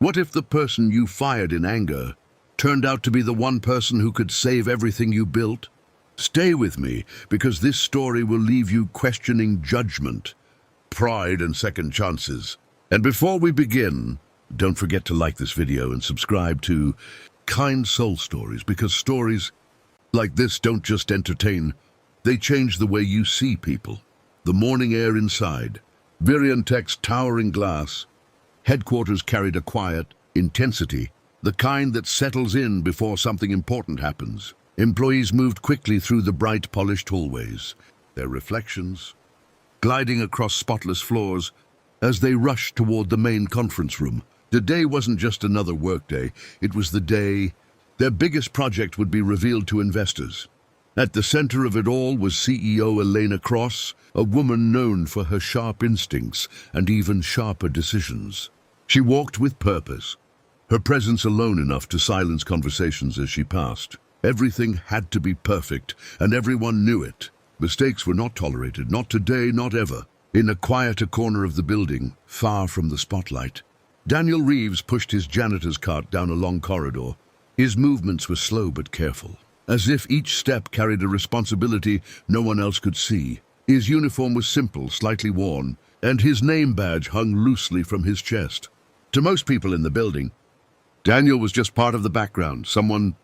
What if the person you fired in anger turned out to be the one person who could save everything you built? Stay with me, because this story will leave you questioning judgment, pride, and second chances. And before we begin, don't forget to like this video and subscribe to Kind Soul Stories, because stories like this don't just entertain, they change the way you see people. The morning air inside, Viriantech's towering glass, headquarters carried a quiet intensity, the kind that settles in before something important happens. Employees moved quickly through the bright, polished hallways, their reflections gliding across spotless floors as they rushed toward the main conference room. The day wasn't just another workday, it was the day their biggest project would be revealed to investors. At the center of it all was CEO Elena Cross, a woman known for her sharp instincts and even sharper decisions. She walked with purpose, her presence alone enough to silence conversations as she passed. Everything had to be perfect, and everyone knew it. Mistakes were not tolerated, not today, not ever. In a quieter corner of the building, far from the spotlight, Daniel Reeves pushed his janitor's cart down a long corridor. His movements were slow but careful, as if each step carried a responsibility no one else could see. His uniform was simple, slightly worn, and his name badge hung loosely from his chest. To most people in the building, Daniel was just part of the background, someone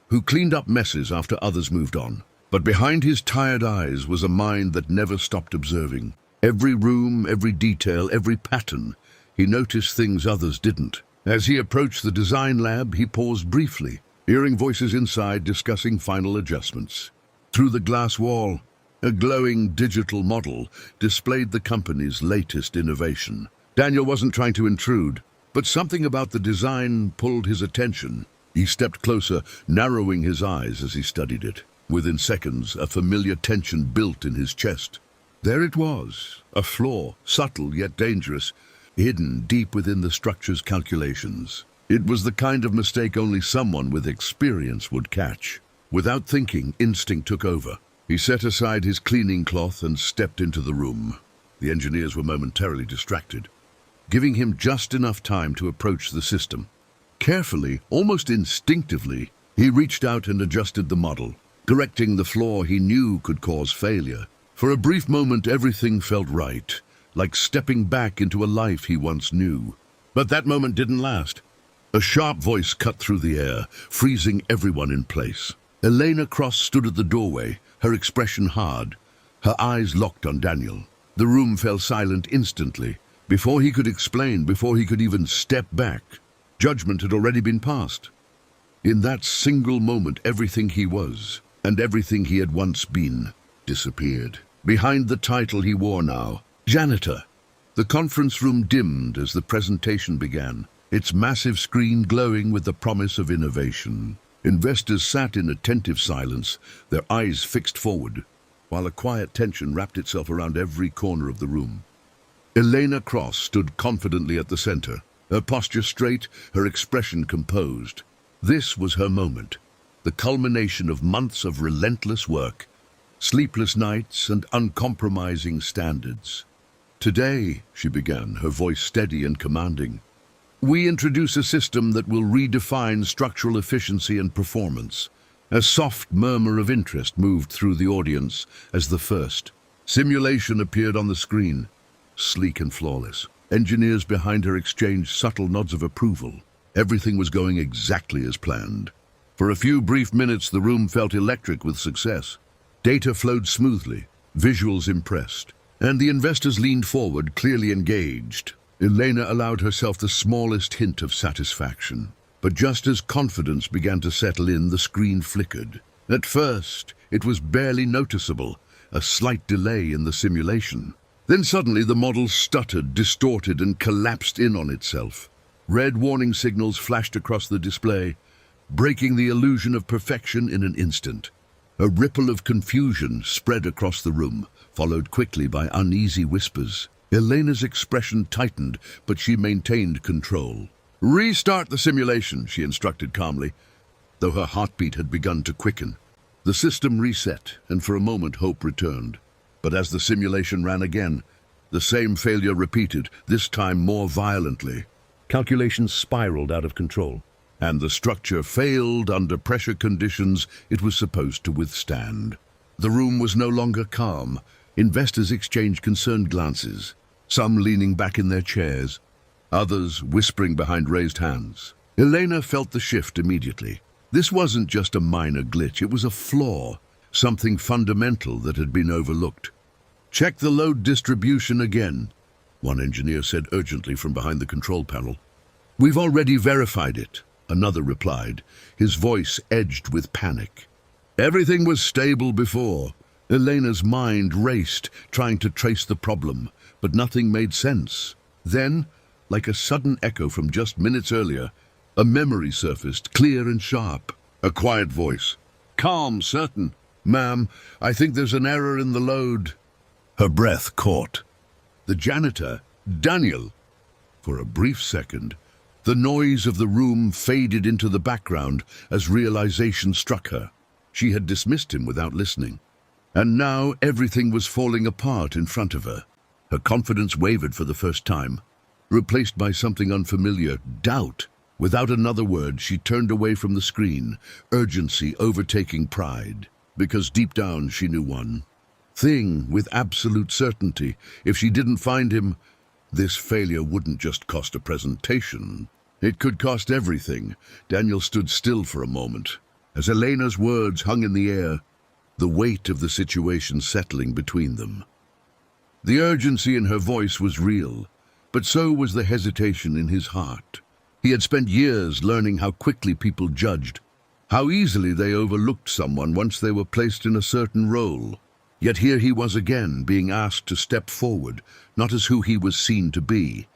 who cleaned up messes after others moved on. But behind his tired eyes was a mind that never stopped observing. Every room, every detail, every pattern. He noticed things others didn't. As he approached the design lab, he paused briefly, hearing voices inside discussing final adjustments. Through the glass wall, a glowing digital model displayed the company's latest innovation. Daniel wasn't trying to intrude, but something about the design pulled his attention. He stepped closer, narrowing his eyes as he studied it. Within seconds, a familiar tension built in his chest. There it was, a flaw, subtle yet dangerous, hidden deep within the structure's calculations. It was the kind of mistake only someone with experience would catch. Without thinking, instinct took over. He set aside his cleaning cloth and stepped into the room. The engineers were momentarily distracted, giving him just enough time to approach the system. Carefully, almost instinctively, he reached out and adjusted the model, correcting the flaw he knew could cause failure. For a brief moment, everything felt right, like stepping back into a life he once knew. But that moment didn't last. A sharp voice cut through the air, freezing everyone in place. Elena Cross stood at the doorway, her expression hard, her eyes locked on Daniel. The room fell silent instantly. Before he could explain, before he could even step back, judgment had already been passed. In that single moment, everything he was, and everything he had once been, disappeared. Behind the title he wore now, Janitor, the conference room dimmed as the presentation began, its massive screen glowing with the promise of innovation. Investors sat in attentive silence, their eyes fixed forward, while a quiet tension wrapped itself around every corner of the room. Elena Cross stood confidently at the center, her posture straight, her expression composed. This was her moment, the culmination of months of relentless work, sleepless nights, and uncompromising standards. Today, she began, her voice steady and commanding, we introduce a system that will redefine structural efficiency and performance. A soft murmur of interest moved through the audience as the first simulation appeared on the screen, sleek and flawless. Engineers behind her exchanged subtle nods of approval. Everything was going exactly as planned. For a few brief minutes, the room felt electric with success. Data flowed smoothly, visuals impressed, and the investors leaned forward, clearly engaged. Elena allowed herself the smallest hint of satisfaction. But just as confidence began to settle in, the screen flickered. At first, it was barely noticeable, a slight delay in the simulation. Then suddenly the model stuttered, distorted, and collapsed in on itself. Red warning signals flashed across the display, breaking the illusion of perfection in an instant. A ripple of confusion spread across the room, followed quickly by uneasy whispers. Elena's expression tightened, but she maintained control. Restart the simulation, she instructed calmly, though her heartbeat had begun to quicken. The system reset, and for a moment hope returned. But as the simulation ran again, the same failure repeated, this time more violently. Calculations spiraled out of control, and the structure failed under pressure conditions it was supposed to withstand. The room was no longer calm. Investors exchanged concerned glances, some leaning back in their chairs, others whispering behind raised hands. Elena felt the shift immediately. This wasn't just a minor glitch, it was a flaw, something fundamental that had been overlooked. "Check the load distribution again," one engineer said urgently from behind the control panel. "We've already verified it," another replied, his voice edged with panic. Everything was stable before. Elena's mind raced, trying to trace the problem, but nothing made sense. Then, like a sudden echo from just minutes earlier, a memory surfaced, clear and sharp. A quiet voice. "Calm, certain. Ma'am, I think there's an error in the load." Her breath caught. The janitor, Daniel. For a brief second, the noise of the room faded into the background as realization struck her. She had dismissed him without listening. And now everything was falling apart in front of her. Her confidence wavered for the first time, replaced by something unfamiliar, doubt. Without another word, she turned away from the screen, urgency overtaking pride, because deep down she knew one thing with absolute certainty. If she didn't find him, this failure wouldn't just cost a presentation. It could cost everything. Daniel stood still for a moment. As Elena's words hung in the air, the weight of the situation settling between them. The urgency in her voice was real, but so was the hesitation in his heart. He had spent years learning how quickly people judged, how easily they overlooked someone once they were placed in a certain role. Yet here he was again, being asked to step forward, not as who he was seen to be,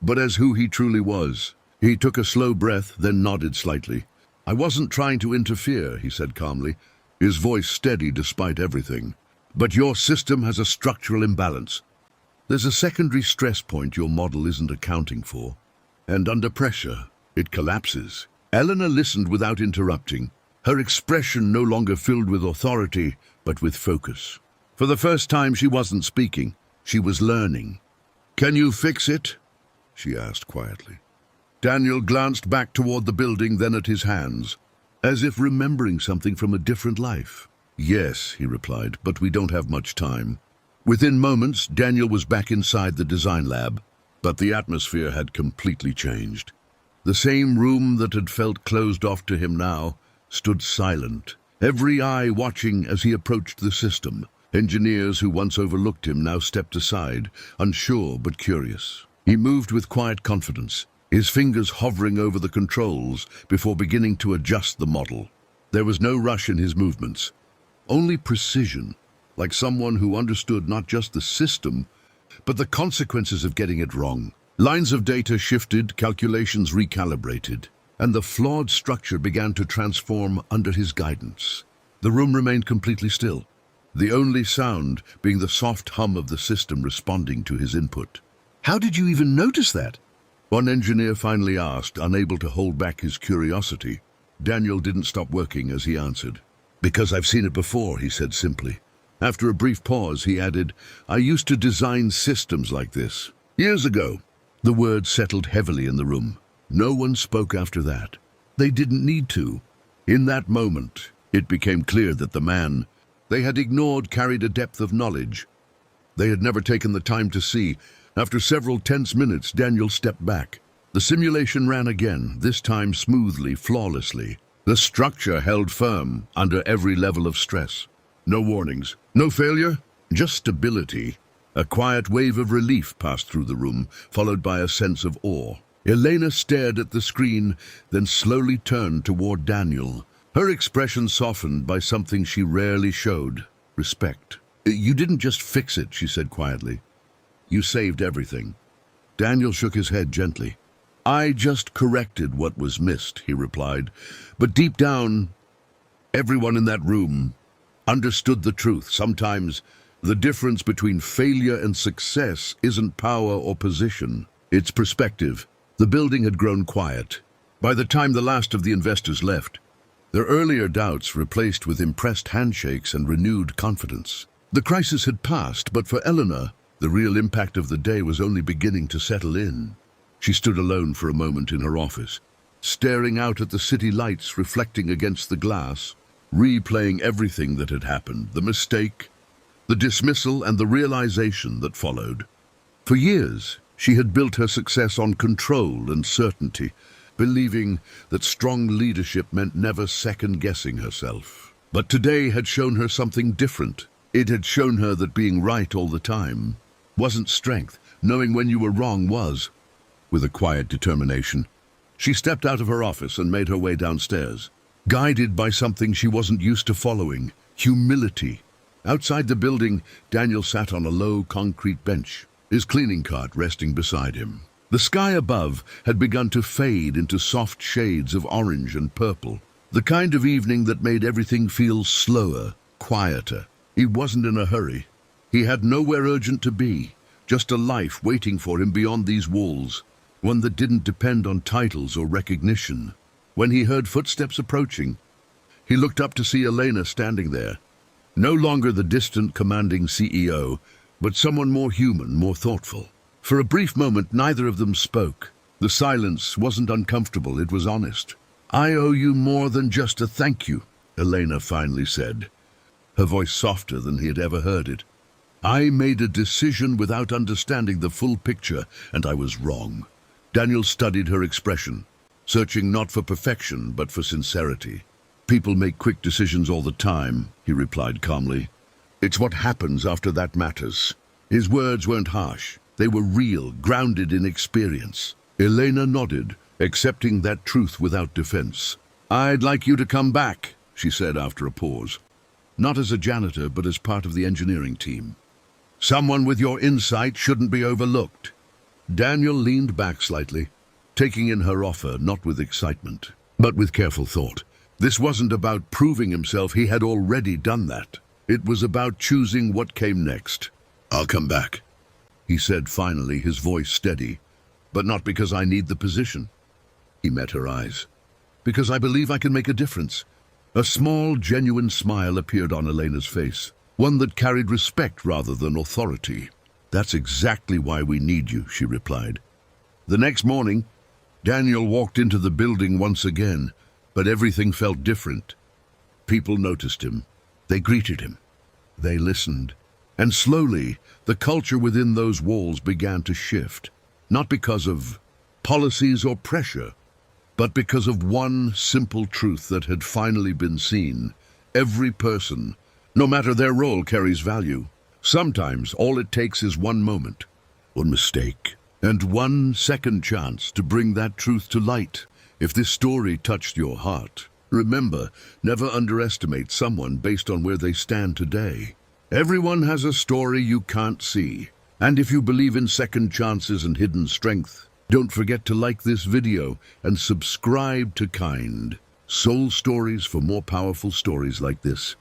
but as who he truly was. He took a slow breath, then nodded slightly. "I wasn't trying to interfere," he said calmly, his voice steady despite everything. "But your system has a structural imbalance. There's a secondary stress point your model isn't accounting for. And under pressure, it collapses." Eleanor listened without interrupting, her expression no longer filled with authority, but with focus. For the first time, she wasn't speaking, she was learning. "Can you fix it?" she asked quietly. Daniel glanced back toward the building, then at his hands, as if remembering something from a different life. "Yes," he replied, "but we don't have much time." Within moments, Daniel was back inside the design lab, but the atmosphere had completely changed. The same room that had felt closed off to him now stood silent, every eye watching as he approached the system. Engineers who once overlooked him now stepped aside, unsure but curious. He moved with quiet confidence, his fingers hovering over the controls before beginning to adjust the model. There was no rush in his movements, only precision, like someone who understood not just the system, but the consequences of getting it wrong. Lines of data shifted, calculations recalibrated, and the flawed structure began to transform under his guidance. The room remained completely still, the only sound being the soft hum of the system responding to his input. "How did you even notice that?" one engineer finally asked, unable to hold back his curiosity. Daniel didn't stop working as he answered. "Because I've seen it before," he said simply. After a brief pause, he added, "I used to design systems like this years ago." The words settled heavily in the room. No one spoke after that. They didn't need to. In that moment, it became clear that the man they had ignored carried a depth of knowledge they had never taken the time to see. After several tense minutes, Daniel stepped back. The simulation ran again, this time smoothly, flawlessly. The structure held firm under every level of stress. No warnings, no failure, just stability. A quiet wave of relief passed through the room, followed by a sense of awe. Elena stared at the screen, then slowly turned toward Daniel. Her expression softened by something she rarely showed: respect. "You didn't just fix it," she said quietly. "You saved everything." Daniel shook his head gently. "I just corrected what was missed," he replied. But deep down, everyone in that room understood the truth. Sometimes the difference between failure and success isn't power or position, it's perspective. The building had grown quiet. By the time the last of the investors left, their earlier doubts replaced with impressed handshakes and renewed confidence. The crisis had passed, but for Eleanor, the real impact of the day was only beginning to settle in. She stood alone for a moment in her office, staring out at the city lights reflecting against the glass, replaying everything that had happened, the mistake, the dismissal, and the realization that followed. For years, she had built her success on control and certainty, believing that strong leadership meant never second-guessing herself. But today had shown her something different. It had shown her that being right all the time wasn't strength. Knowing when you were wrong was. With a quiet determination, she stepped out of her office and made her way downstairs, guided by something she wasn't used to following: humility. Outside the building, Daniel sat on a low concrete bench, his cleaning cart resting beside him. The sky above had begun to fade into soft shades of orange and purple, the kind of evening that made everything feel slower, quieter. He wasn't in a hurry. He had nowhere urgent to be, just a life waiting for him beyond these walls, one that didn't depend on titles or recognition. When he heard footsteps approaching, he looked up to see Elena standing there, no longer the distant, commanding CEO, but someone more human, more thoughtful. For a brief moment, neither of them spoke. The silence wasn't uncomfortable, it was honest. "I owe you more than just a thank you," Elena finally said, her voice softer than he had ever heard it. "I made a decision without understanding the full picture, and I was wrong." Daniel studied her expression, searching not for perfection, but for sincerity. "People make quick decisions all the time," he replied calmly. "It's what happens after that matters." His words weren't harsh. They were real, grounded in experience. Elena nodded, accepting that truth without defense. "I'd like you to come back," she said after a pause. "Not as a janitor, but as part of the engineering team. Someone with your insight shouldn't be overlooked." Daniel leaned back slightly, taking in her offer not with excitement, but with careful thought. This wasn't about proving himself, he had already done that. It was about choosing what came next. "I'll come back," he said finally, his voice steady. "But not because I need the position." He met her eyes. "Because I believe I can make a difference." A small, genuine smile appeared on Elena's face, one that carried respect rather than authority. "That's exactly why we need you," she replied. The next morning, Daniel walked into the building once again, but everything felt different. People noticed him. They greeted him. They listened. And slowly, the culture within those walls began to shift, not because of policies or pressure, but because of one simple truth that had finally been seen. Every person, no matter their role, carries value. Sometimes all it takes is one moment, one mistake, and one second chance to bring that truth to light. If this story touched your heart, remember, never underestimate someone based on where they stand today. Everyone has a story you can't see. And if you believe in second chances and hidden strength, don't forget to like this video and subscribe to Kind Soul Stories for more powerful stories like this.